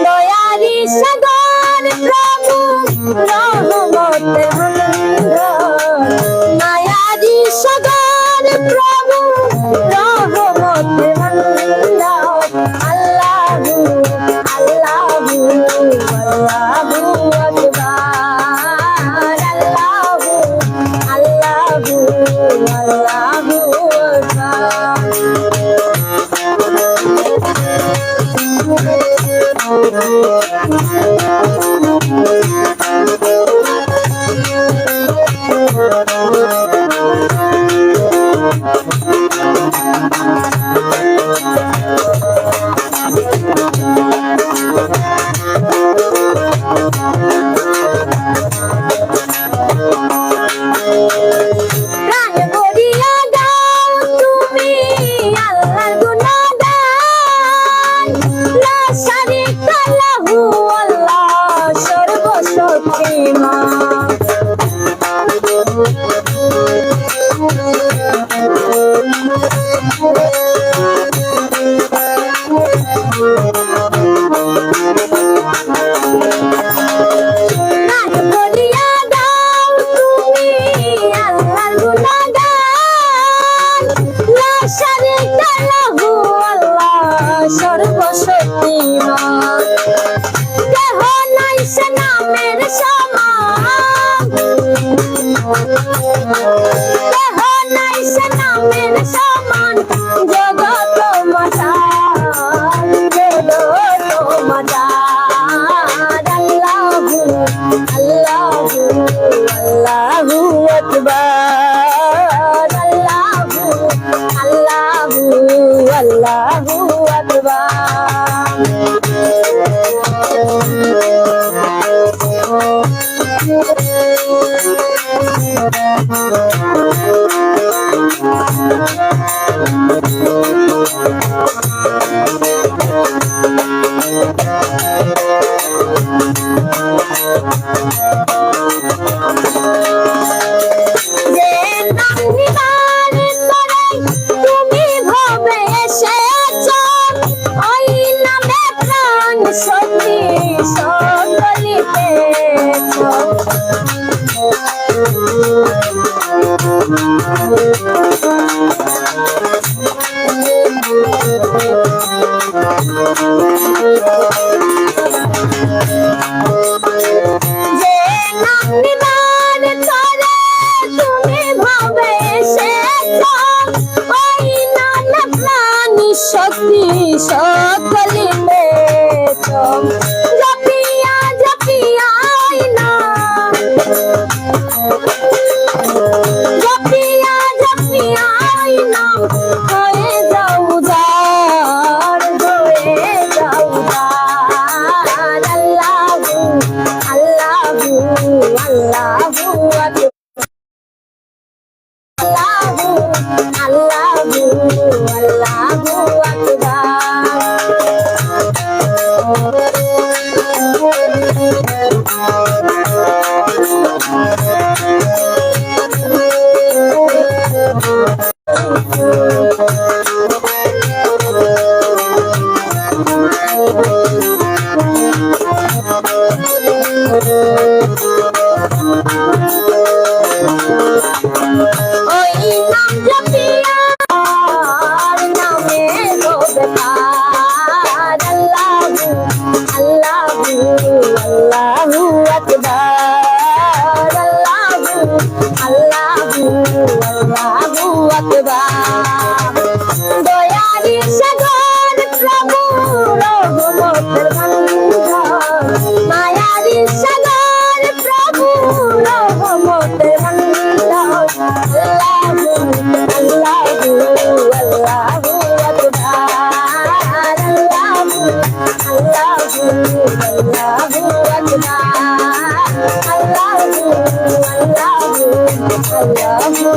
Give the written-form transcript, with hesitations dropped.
দয়ারি সাগর প্রভু রহমতের ভান্ডার, মায়ারি সাগর প্রভু রহমতের ভান্ডার। আল্লাহু আল্লাহু আল্লাহু আকবার, আল্লাহু আল্লাহু আল্লাহু প্রাণ ভরিয়া গাও তুমি আল্লাহর গুণগান, লা শারীকা লাহু আল্লাহ সর্বশক্তিমান। প্রাণ ভরিয়া গাও তুমি আল্লাহর গুণগান, লা শারীকা লাহু আল্লাহ সর্বশক্তিমান। কেহ নাই সে নামের সমান, কেহ নাই সে নামের সমান। জগত মাতার, জগত মাতার। আল্লাহু আল্লাহু আল্লাহু আকবার, আল্লাহু আল্লাহু আল্লাহু আকবার। যে নাম নিবার করে তুমি ভবে এসেছ, ওই নামে প্রাণ শক্তি সকলি পেয়েছ। যে নাম নিবার করে তুমি ভবে এসেছ, ওই নামে প্রাণ শক্তি সকলি পেয়েছ। জপিয়া জপিয়া ওই নাম, জপিয়া জপিয়া ওই নাম হয়ে যাও উজাড়, হয়ে যাও উজাড়। আল্লাহু আল্লাহু আল্লাহু আকবার, আল্লাহু আল্লাহু আল্লাহু ওই নাম জপিয়া নামে গোবতার। আল্লাহু আল্লাহু আল্লাহু আকবার, আল্লাহু আল্লাহু আল্লাহু আকবার। দয়ারি সাগর প্রভু রহমতের ভান্ডার, মায়ারি সাগর প্রভু রহমতের ভান্ডার। আল্লাহু আল্লাহু আল্লাহু আকবার, আল্লাহু আল্লাহু আল্লাহু আকবার, আল্লাহু আল্লাহু আল্লাহু